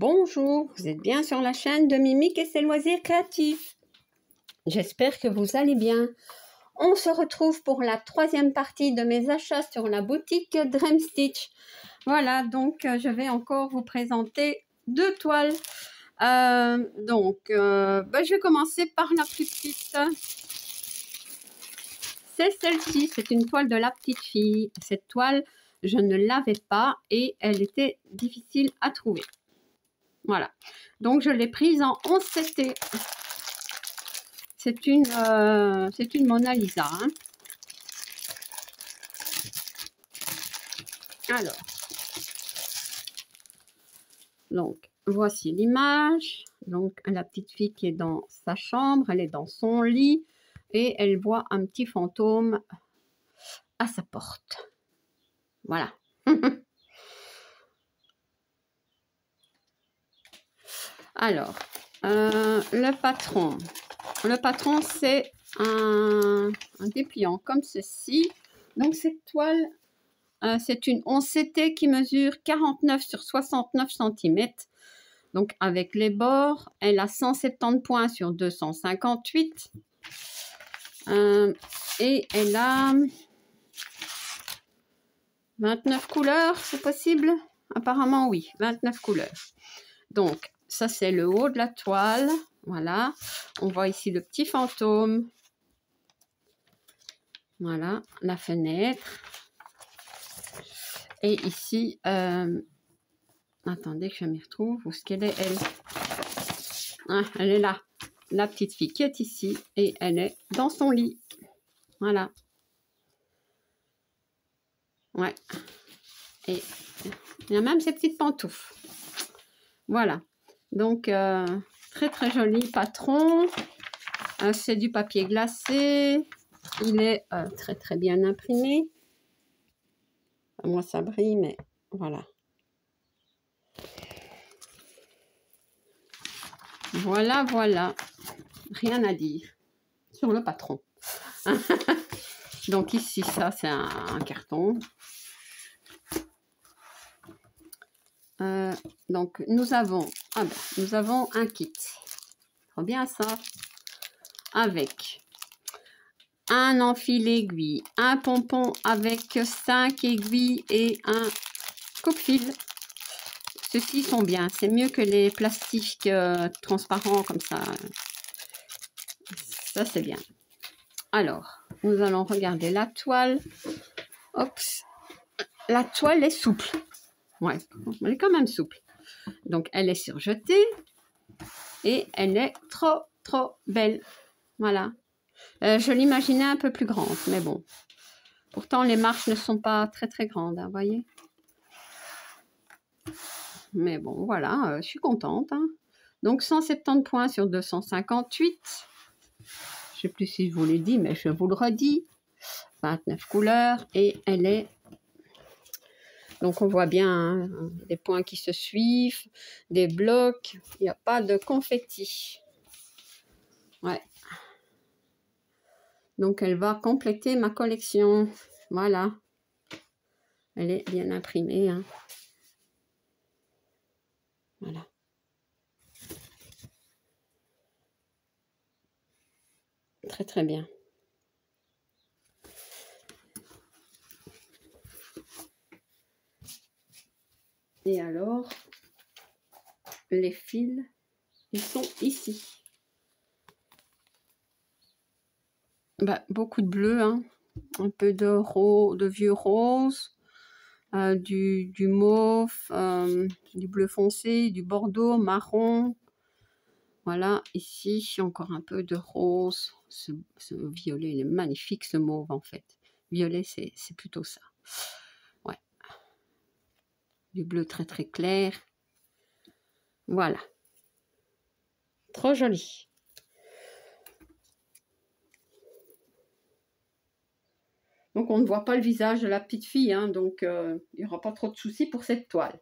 Bonjour, vous êtes bien sur la chaîne de Mimique et ses loisirs créatifs. J'espère que vous allez bien. On se retrouve pour la troisième partie de mes achats sur la boutique Dream Stitch. Voilà, donc je vais encore vous présenter deux toiles. Je vais commencer par la plus petite. C'est celle-ci, c'est une toile de la petite fille. Cette toile, je ne l'avais pas et elle était difficile à trouver. Voilà, donc je l'ai prise en 11 CT. C'est une Mona Lisa. Hein. Alors, donc voici l'image. Donc la petite fille qui est dans sa chambre, elle est dans son lit et elle voit un petit fantôme à sa porte. Voilà. Alors, le patron. Le patron, c'est un dépliant comme ceci. Donc, cette toile, c'est une 11 CT qui mesure 49 sur 69 cm. Donc, avec les bords, elle a 170 points sur 258. Et elle a 29 couleurs, c'est possible? Apparemment, oui, 29 couleurs. Donc, ça, c'est le haut de la toile. Voilà. On voit ici le petit fantôme. Voilà, la fenêtre. Et ici, attendez que je m'y retrouve. Où est-ce qu'elle est, elle? Ah, elle est là. La petite fille qui est ici. Et elle est dans son lit. Voilà. Ouais. Et il y a même ses petites pantoufles. Voilà. Donc, très très joli patron. C'est du papier glacé. Il est très très bien imprimé. Moi, ça brille, mais voilà. Voilà, voilà. Rien à dire sur le patron. Donc ici, ça, c'est un carton. Donc, nous avons un kit. Trop bien ça. Avec un enfil aiguille, un pompon avec 5 aiguilles et un coupe-fil. Ceux-ci sont bien. C'est mieux que les plastiques transparents comme ça. Ça, c'est bien. Alors, nous allons regarder la toile. Oups. La toile est souple. Ouais, elle est quand même souple. Donc, elle est surjetée. Et elle est trop, trop belle. Voilà. Je l'imaginais un peu plus grande, mais bon. Pourtant, les marches ne sont pas très, très grandes, vous voyez. Mais bon, voilà, je suis contente. Hein. Donc, 170 points sur 258. Je ne sais plus si je vous l'ai dit, mais je vous le redis. 29 couleurs et elle est... Donc, on voit bien hein, des points qui se suivent, des blocs. Il n'y a pas de confetti. Ouais. Donc, elle va compléter ma collection. Voilà. Elle est bien imprimée. Hein. Voilà. Très, très bien. Et alors, les fils, ils sont ici. Bah, beaucoup de bleu, hein. Un peu de vieux rose, du mauve, du bleu foncé, du bordeaux, marron. Voilà, ici, encore un peu de rose. Ce violet, il est magnifique, ce mauve, en fait. Violet, c'est plutôt ça. Ouais. Du bleu très, très clair. Voilà. Trop joli. Donc, on ne voit pas le visage de la petite fille, hein, donc il n'y aura pas trop de soucis pour cette toile.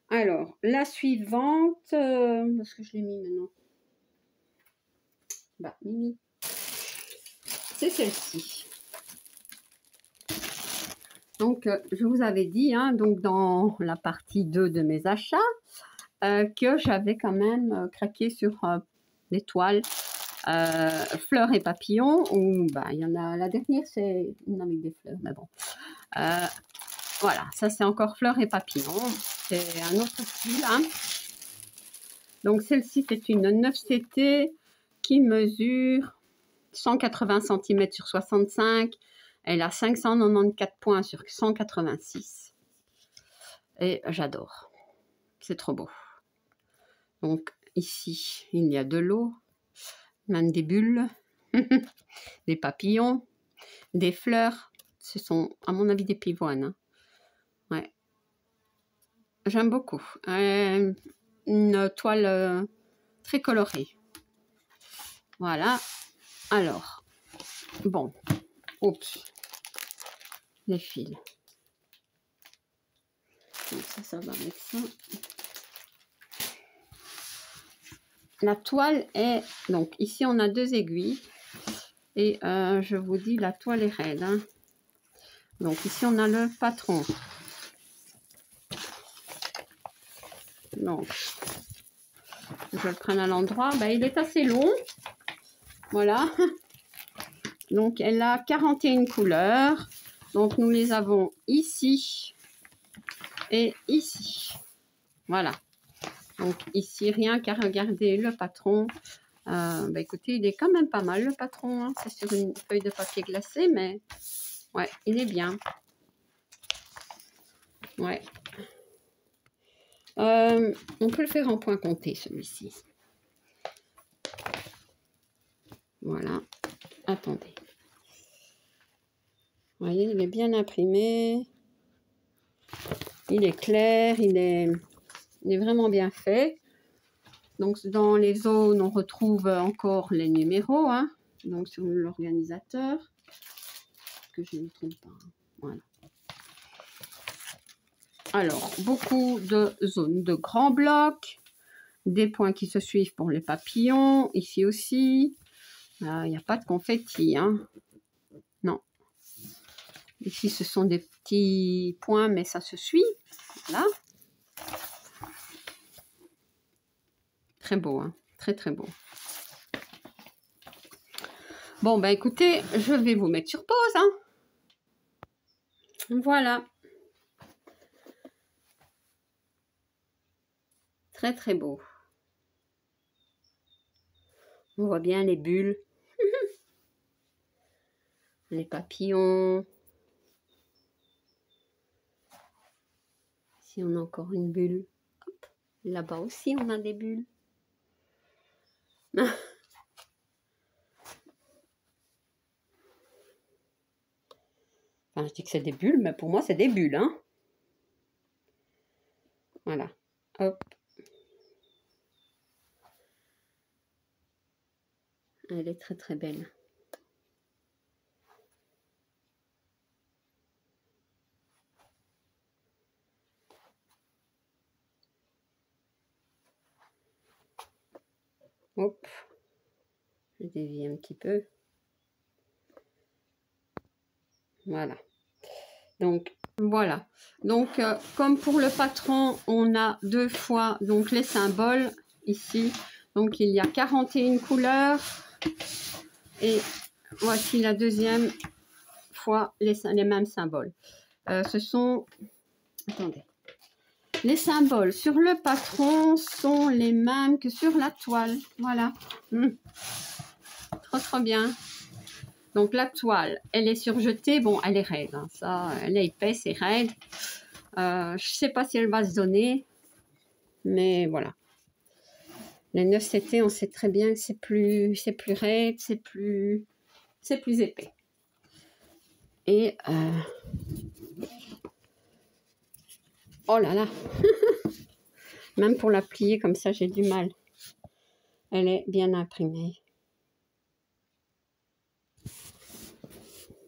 Alors, la suivante, où est-ce que je l'ai mis maintenant? Bah, Mimi. C'est celle-ci. Donc, je vous avais dit, hein, donc dans la partie 2 de mes achats, que j'avais quand même craqué sur des toiles fleurs et papillons, ou bah, il y en a, la dernière c'est une avec des fleurs, mais bon. Voilà, ça c'est encore fleurs et papillons, c'est un autre style. Hein. Donc celle-ci c'est une 9CT qui mesure 180 cm sur 65. Elle a 594 points sur 186. Et j'adore. C'est trop beau. Donc ici, il y a de l'eau, même des bulles, des papillons, des fleurs. Ce sont, à mon avis, des pivoines. Hein. Ouais. J'aime beaucoup. Une toile très colorée. Voilà. Alors, bon. Oups. Les fils. Donc ça va avec ça. La toile est... Donc ici, on a 2 aiguilles. Et je vous dis, la toile est raide. Hein. Donc ici, on a le patron. Donc, je le prends à l'endroit. Ben, il est assez long. Voilà. Donc, elle a 41 couleurs. Donc, nous les avons ici et ici. Voilà. Donc, ici, rien qu'à regarder le patron. Ben, écoutez, il est quand même pas mal, le patron. Hein. C'est sur une feuille de papier glacé, mais ouais, il est bien. Ouais. On peut le faire en point compté, celui-ci. Voilà. Attendez. Vous voyez, il est bien imprimé. Il est clair, il est vraiment bien fait. Donc, dans les zones, on retrouve encore les numéros. Hein, donc, sur l'organisateur. Que je ne trouve pas. Voilà. Alors, beaucoup de zones de grands blocs. Des points qui se suivent pour les papillons. Ici aussi. Il n'y a pas de confetti. Hein. Non. Ici, ce sont des petits points, mais ça se suit. Voilà. Très beau, hein. Très, très beau. Bon, ben écoutez, je vais vous mettre sur pause. Hein. Voilà. Très, très beau. On voit bien les bulles. Les papillons. Ici, on a encore une bulle. Là-bas aussi, on a des bulles. Enfin, je dis que c'est des bulles, mais pour moi, c'est des bulles. Hein. Voilà. Hop. Elle est très, très belle. Hop. Je dévie un petit peu. Voilà. Donc, voilà. Donc, comme pour le patron, on a 2 fois donc, les symboles ici. Donc, il y a 41 couleurs. Et voici la deuxième fois les mêmes symboles. Ce sont... Attendez. Les symboles sur le patron sont les mêmes que sur la toile. Voilà. Trop, trop bien. Donc, la toile, elle est surjetée. Bon, elle est raide. Hein, ça, elle est épaisse et raide. Je ne sais pas si elle va se donner. Mais voilà. Les 9CT, on sait très bien que c'est plus raide, c'est plus épais. Et... oh là là. Même pour la plier comme ça, j'ai du mal. Elle est bien imprimée.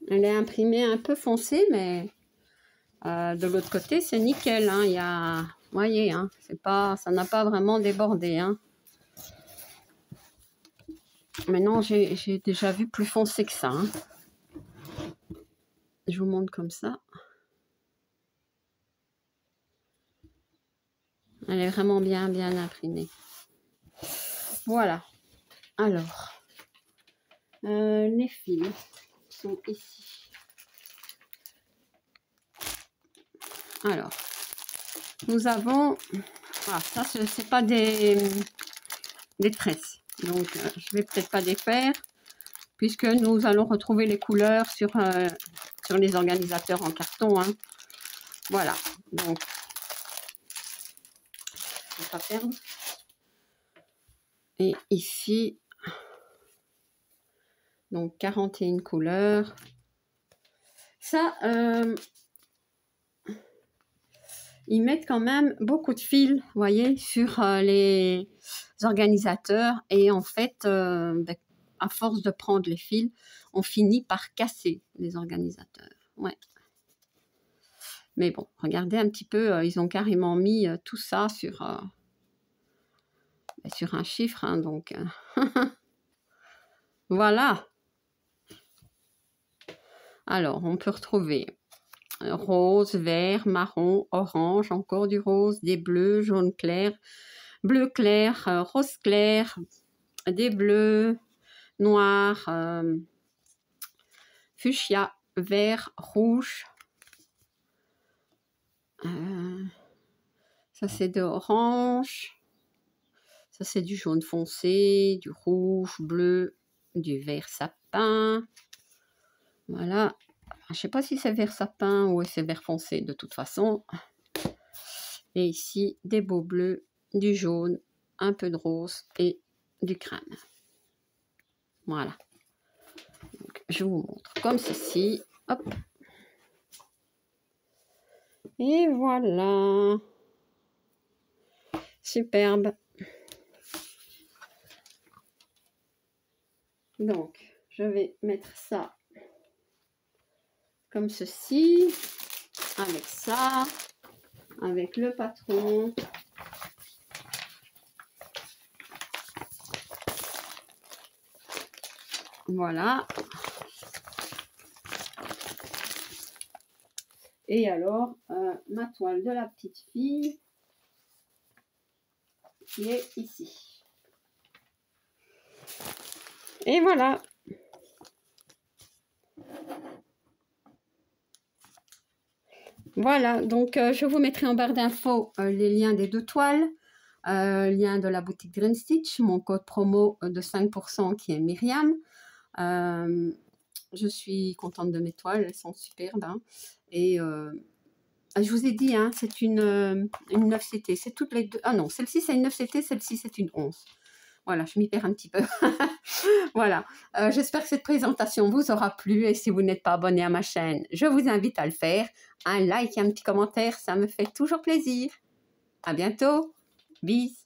Elle est imprimée un peu foncée, mais de l'autre côté, c'est nickel. Hein. Il y a, vous voyez, hein, ça n'a pas vraiment débordé. Hein. Maintenant, j'ai déjà vu plus foncé que ça. Hein. Je vous montre comme ça. Elle est vraiment bien imprimée. Voilà. Alors, les fils sont ici. Alors, nous avons... Ah, ça, c'est pas des tresses. Donc, je vais peut-être pas défaire, puisque nous allons retrouver les couleurs sur les organisateurs en carton. Hein. Voilà. Donc, je vais pas perdre. Et ici, donc 41 couleurs. Ça, ils mettent quand même beaucoup de fils, vous voyez, sur les organisateurs. Et en fait, à force de prendre les fils, on finit par casser les organisateurs. Ouais. Mais bon, regardez un petit peu, ils ont carrément mis tout ça sur un chiffre. Hein, donc, voilà. Alors, on peut retrouver rose, vert, marron, orange, encore du rose, des bleus, jaune clair, bleu clair, rose clair, des bleus, noirs, fuchsia, vert, rouge. Ça, c'est de orange. Ça, c'est du jaune foncé, du rouge, bleu, du vert sapin. Voilà. Je ne sais pas si c'est vert sapin ou c'est vert foncé de toute façon. Et ici, des beaux bleus, du jaune, un peu de rose et du crème. Voilà. Donc, je vous montre comme ceci. Hop. Et voilà. Superbe. Donc, je vais mettre ça comme ceci, avec ça, avec le patron. Voilà. Et alors, ma toile de la petite fille qui est ici. Et voilà. Voilà, donc je vous mettrai en barre d'infos les liens des deux toiles, lien de la boutique Green Stitch, mon code promo de 5% qui est Myriam. Je suis contente de mes toiles, elles sont superbes. Hein. Et je vous ai dit, hein, c'est une 9CT, c'est toutes les deux. Ah non, celle-ci c'est une 9CT, celle-ci c'est une 11. Voilà, je m'y perds un petit peu. Voilà, j'espère que cette présentation vous aura plu et si vous n'êtes pas abonné à ma chaîne, je vous invite à le faire. Un like et un petit commentaire, ça me fait toujours plaisir. À bientôt. Bis.